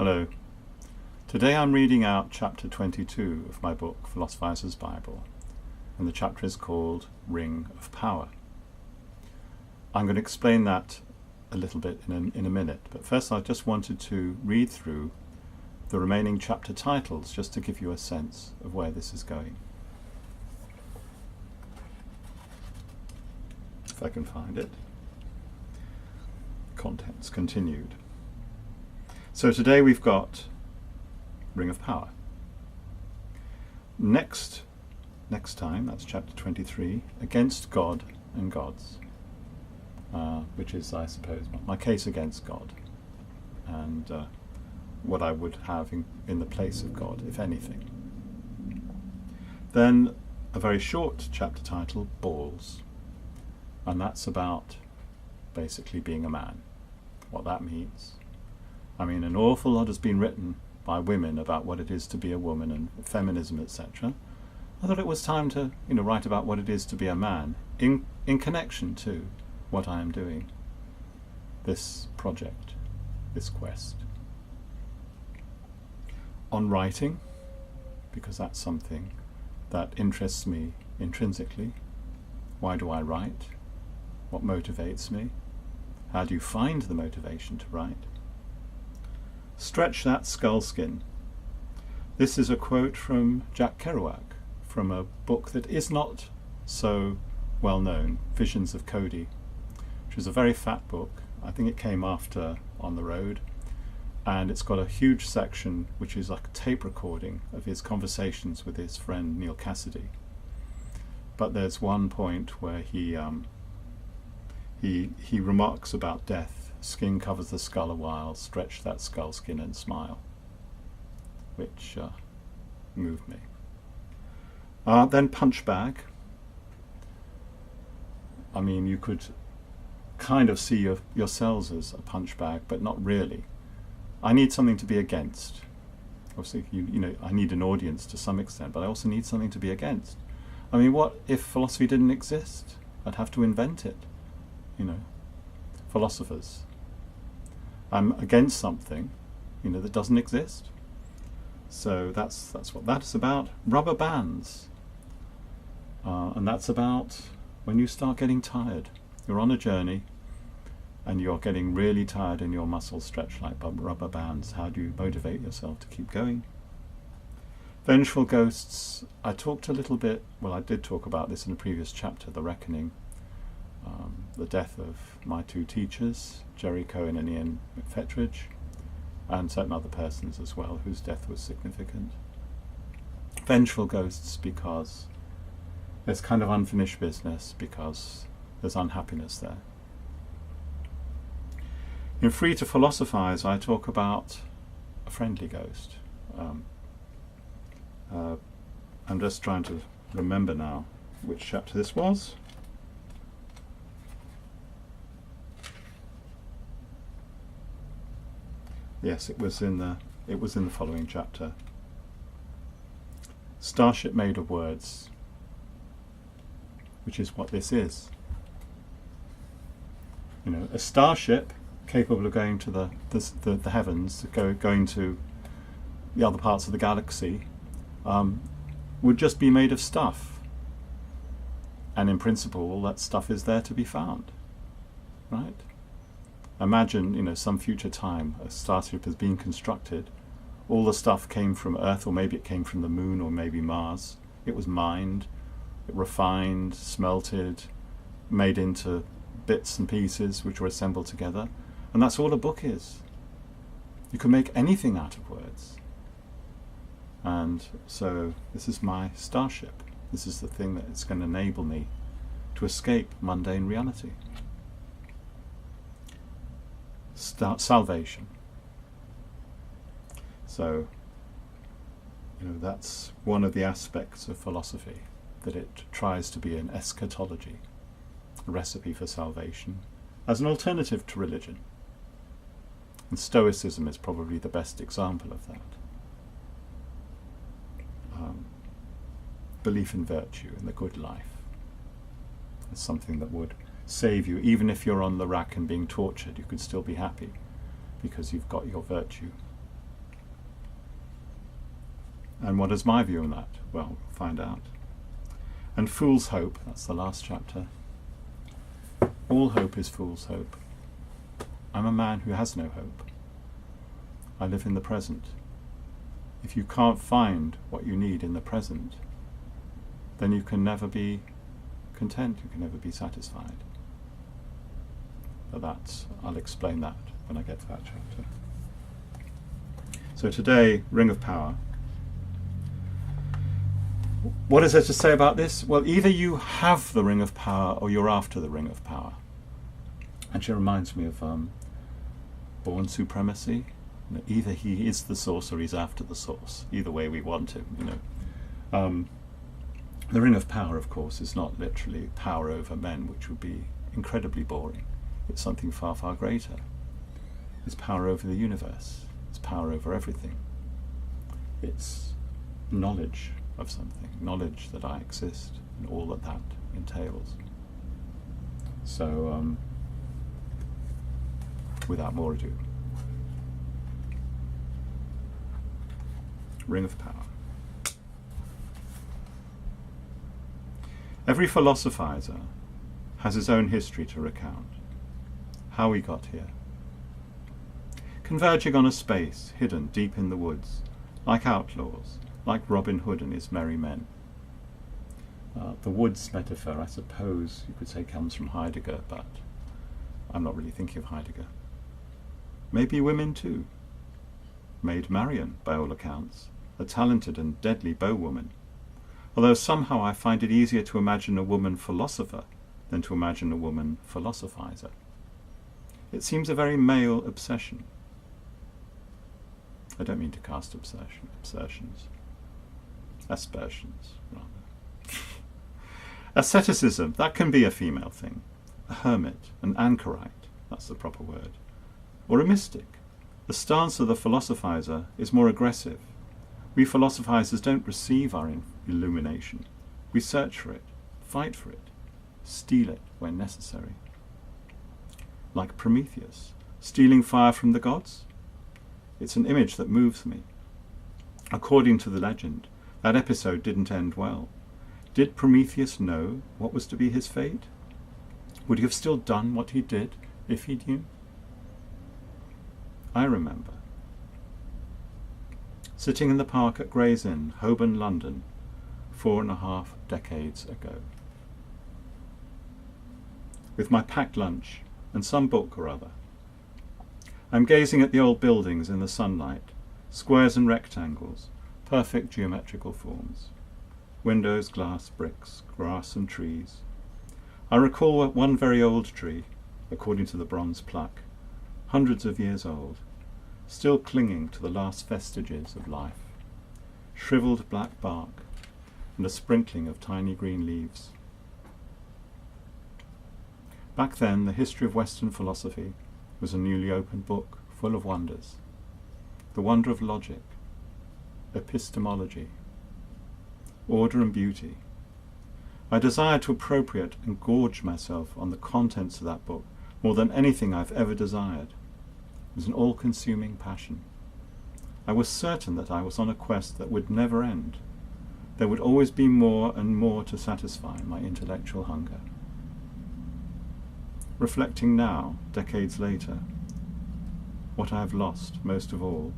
Hello. Today I'm reading out chapter 22 of my book, Philosophizer's Bible, and the chapter is called Ring of Power. I'm going to explain that a little bit in a minute, but first I just wanted to read through the remaining chapter titles just to give you a sense of where this is going. If I can find it. Contents continued. So today we've got Ring of Power. Next time, that's chapter 23, Against God and Gods, which is, I suppose, my case against God and what I would have in the place of God, if anything. Then a very short chapter title, Balls, and that's about basically being a man, what that means. I mean, an awful lot has been written by women about what it is to be a woman and feminism, etc. I thought it was time to, write about what it is to be a man in connection to what I am doing, this project, this quest. On writing, because that's something that interests me intrinsically. Why do I write? What motivates me? How do you find the motivation to write? Stretch that skull skin. This is a quote from Jack Kerouac from a book that is not so well known, Visions of Cody, which is a very fat book. I think it came after On the Road, and it's got a huge section which is like a tape recording of his conversations with his friend Neil Cassidy. But there's one point where he remarks about death. Skin covers the skull a while, stretch that skull skin and smile, which moved me. Then punch bag. I mean, you could kind of see yourselves as a punch bag, but not really. I need something to be against. Obviously, I need an audience to some extent, but I also need something to be against. I mean, what if philosophy didn't exist? I'd have to invent it. Philosophers. I'm against something, that doesn't exist. So that's what that's about. Rubber bands. And that's about when you start getting tired. You're on a journey and you're getting really tired and your muscles stretch like rubber bands. How do you motivate yourself to keep going? Vengeful ghosts. I talked a little bit, I did talk about this in a previous chapter, The Reckoning. The death of my two teachers, Jerry Cohen and Ian McFetridge, and certain other persons as well whose death was significant. Vengeful ghosts because there's kind of unfinished business, because there's unhappiness there. In Free to Philosophize, I talk about a friendly ghost. I'm just trying to remember now which chapter this was. Yes, it was in the following chapter. Starship made of words, which is what this is. A starship capable of going to the heavens, going to the other parts of the galaxy, would just be made of stuff. And in principle, all that stuff is there to be found, right? Imagine, some future time, a starship has been constructed. All the stuff came from Earth, or maybe it came from the Moon, or maybe Mars. It was mined, it refined, smelted, made into bits and pieces which were assembled together. And that's all a book is. You can make anything out of words. And so this is my starship. This is the thing that is going to enable me to escape mundane reality. Salvation. So, that's one of the aspects of philosophy, that it tries to be an eschatology, a recipe for salvation, as an alternative to religion. And Stoicism is probably the best example of that. Belief in virtue, in the good life, as something that would save you. Even if you're on the rack and being tortured, you could still be happy because you've got your virtue. And what is my view on that? Well, we'll find out. And fool's hope, that's the last chapter. All hope is fool's hope. I'm a man who has no hope. I live in the present. If you can't find what you need in the present, then you can never be content, you can never be satisfied. But I'll explain that when I get to that chapter. So today, Ring of Power. What is there to say about this? Well, either you have the Ring of Power or you're after the Ring of Power. Actually, it reminds me of Born Supremacy. Either he is the source or he's after the source. Either way we want him, you know. The Ring of Power, of course, is not literally power over men, which would be incredibly boring. It's something far, far greater. It's power over the universe. It's power over everything. It's knowledge of something, knowledge that I exist, and all that that entails. So, without more ado, Ring of Power. Every philosophizer has his own history to recount, how he got here. Converging on a space hidden deep in the woods, like outlaws, like Robin Hood and his merry men. The woods metaphor, I suppose you could say, comes from Heidegger, but I'm not really thinking of Heidegger. Maybe women too. Maid Marian, by all accounts, a talented and deadly bowwoman, although somehow I find it easier to imagine a woman philosopher than to imagine a woman philosophizer. It seems a very male obsession. I don't mean to cast aspersions, rather. Asceticism, that can be a female thing. A hermit, an anchorite, that's the proper word. Or a mystic. The stance of the philosophizer is more aggressive. We philosophizers don't receive our illumination. We search for it, fight for it, steal it when necessary. Like Prometheus, stealing fire from the gods? It's an image that moves me. According to the legend, that episode didn't end well. Did Prometheus know what was to be his fate? Would he have still done what he did if he knew? I remember. Sitting in the park at Gray's Inn, Holborn, London, 4.5 decades ago. With my packed lunch and some book or other. I'm gazing at the old buildings in the sunlight, squares and rectangles, perfect geometrical forms. Windows, glass, bricks, grass and trees. I recall one very old tree, according to the bronze plaque, hundreds of years old, still clinging to the last vestiges of life, shriveled black bark and a sprinkling of tiny green leaves. Back then, the history of Western philosophy was a newly opened book full of wonders. The wonder of logic, epistemology, order and beauty. I desired to appropriate and gorge myself on the contents of that book more than anything I've ever desired. It was an all-consuming passion. I was certain that I was on a quest that would never end. There would always be more and more to satisfy my intellectual hunger. Reflecting now, decades later, what I have lost, most of all,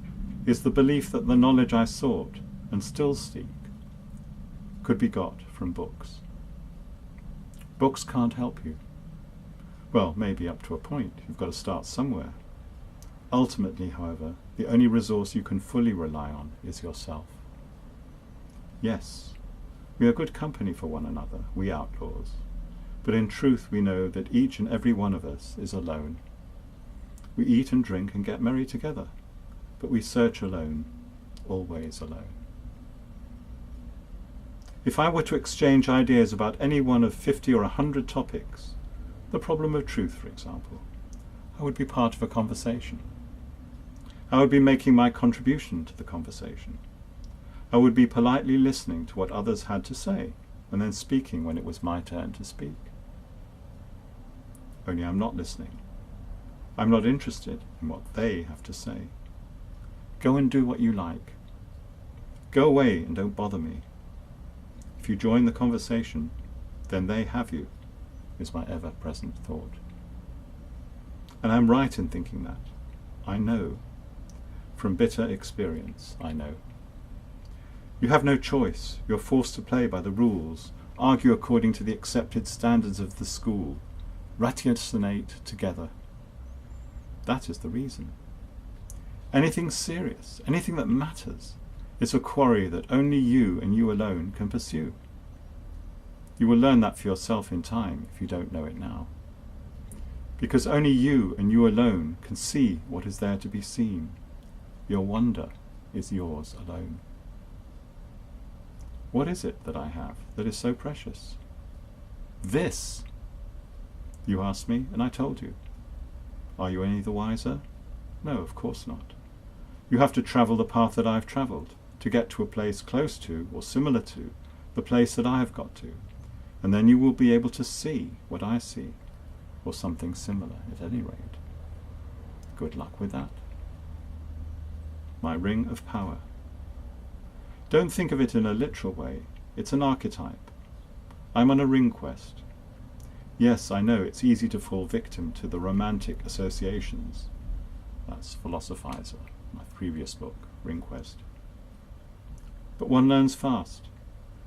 is the belief that the knowledge I sought, and still seek, could be got from books. Books can't help you. Well, maybe up to a point. You've got to start somewhere. Ultimately, however, the only resource you can fully rely on is yourself. Yes, we are good company for one another, we outlaws, but in truth we know that each and every one of us is alone. We eat and drink and get merry together, but we search alone, always alone. If I were to exchange ideas about any one of 50 or 100 topics, the problem of truth, for example, I would be part of a conversation. I would be making my contribution to the conversation. I would be politely listening to what others had to say, and then speaking when it was my turn to speak. Only I'm not listening. I'm not interested in what they have to say. Go and do what you like. Go away and don't bother me. If you join the conversation, then they have you, is my ever-present thought. And I'm right in thinking that. I know. From bitter experience, I know. You have no choice. You're forced to play by the rules, argue according to the accepted standards of the school, ratiocinate together. That is the reason. Anything serious, anything that matters, is a quarry that only you and you alone can pursue. You will learn that for yourself in time if you don't know it now. Because only you and you alone can see what is there to be seen. Your wonder is yours alone. What is it that I have that is so precious? This, you asked me, and I told you. Are you any the wiser? No, of course not. You have to travel the path that I've travelled to get to a place close to or similar to the place that I have got to, and then you will be able to see what I see, or something similar at any rate. Good luck with that. My ring of power. Don't think of it in a literal way. It's an archetype. I'm on a ring quest. Yes, I know it's easy to fall victim to the romantic associations. That's Philosophizer, my previous book, Ring Quest. But one learns fast.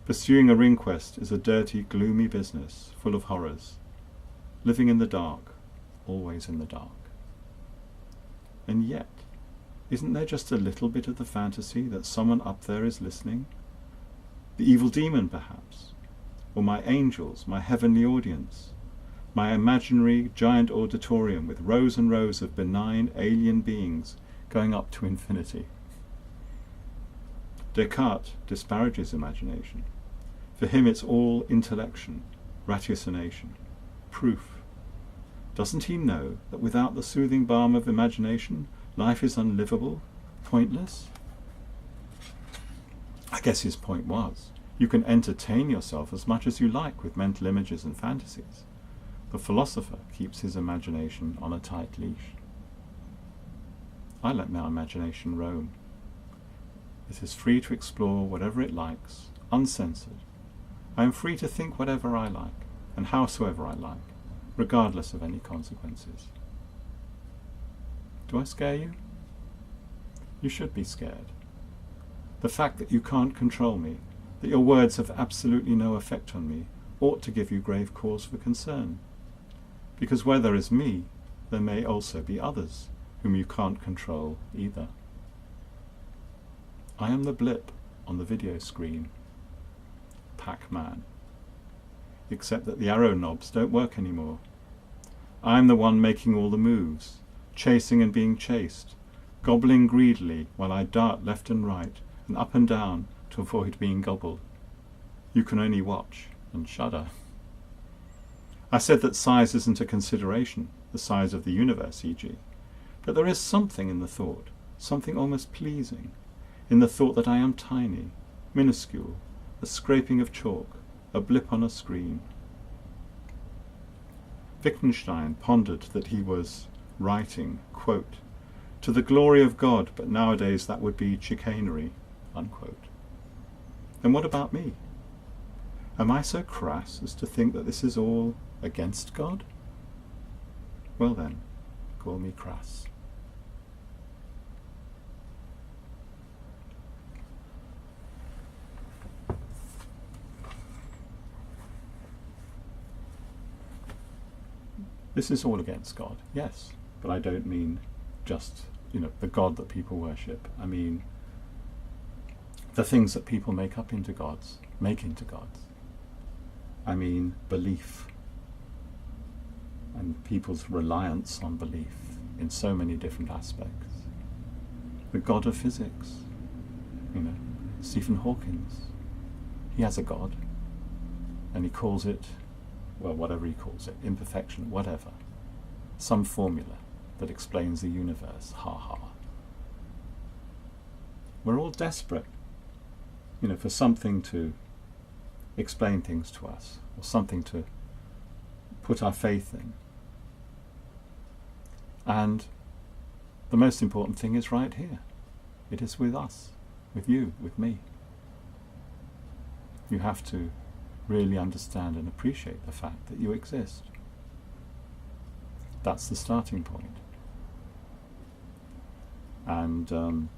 Pursuing a ring quest is a dirty, gloomy business, full of horrors. Living in the dark, always in the dark. And yet, isn't there just a little bit of the fantasy that someone up there is listening? The evil demon, perhaps? Or my angels, my heavenly audience? My imaginary giant auditorium with rows and rows of benign alien beings going up to infinity? Descartes disparages imagination. For him it's all intellection, ratiocination, proof. Doesn't he know that without the soothing balm of imagination, life is unlivable, pointless? I guess his point was, you can entertain yourself as much as you like with mental images and fantasies. The philosopher keeps his imagination on a tight leash. I let my imagination roam. It is free to explore whatever it likes, uncensored. I am free to think whatever I like, and howsoever I like, regardless of any consequences. Do I scare you? You should be scared. The fact that you can't control me, that your words have absolutely no effect on me, ought to give you grave cause for concern. Because where there is me, there may also be others, whom you can't control either. I am the blip on the video screen. Pac-Man. Except that the arrow knobs don't work anymore. I am the one making all the moves, chasing and being chased, gobbling greedily while I dart left and right and up and down to avoid being gobbled. You can only watch and shudder. I said that size isn't a consideration, the size of the universe, e.g., but there is something in the thought, something almost pleasing, in the thought that I am tiny, minuscule, a scraping of chalk, a blip on a screen. Wittgenstein pondered that he was writing, quote, to the glory of God, but nowadays that would be chicanery, unquote. And what about me? Am I so crass as to think that this is all against God? Well then, call me crass. This is all against God, yes, but I don't mean just, the God that people worship. I mean the things that people make into gods. I mean belief and people's reliance on belief in so many different aspects. The God of physics, Stephen Hawking, he has a God, and he calls it, well, whatever he calls it, imperfection, whatever, some formula that explains the universe, ha. We're all desperate, for something to explain things to us, or something to put our faith in. And the most important thing is right here. It is with us, with you, with me. You have to really understand and appreciate the fact that you exist. That's the starting point. And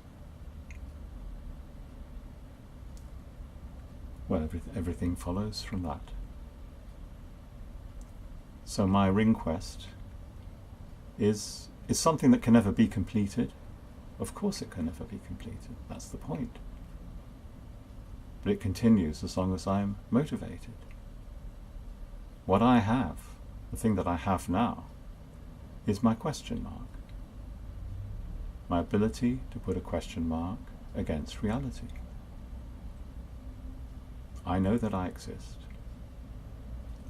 well, everything follows from that. So my ring quest is something that can never be completed. Of course it can never be completed. That's the point. But it continues as long as I'm motivated. What I have, the thing that I have now, is my question mark. My ability to put a question mark against reality. I know that I exist.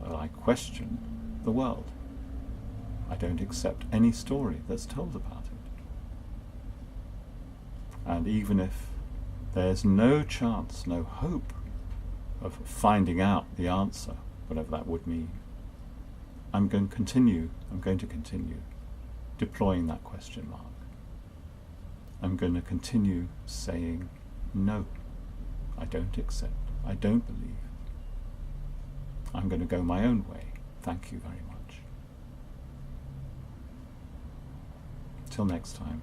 That I question the world. I don't accept any story that's told about it. And even if there's no chance, no hope of finding out the answer, whatever that would mean, I'm going to continue deploying that question mark. I'm going to continue saying, no, I don't accept, I don't believe. I'm going to go my own way. Thank you very much. Till next time.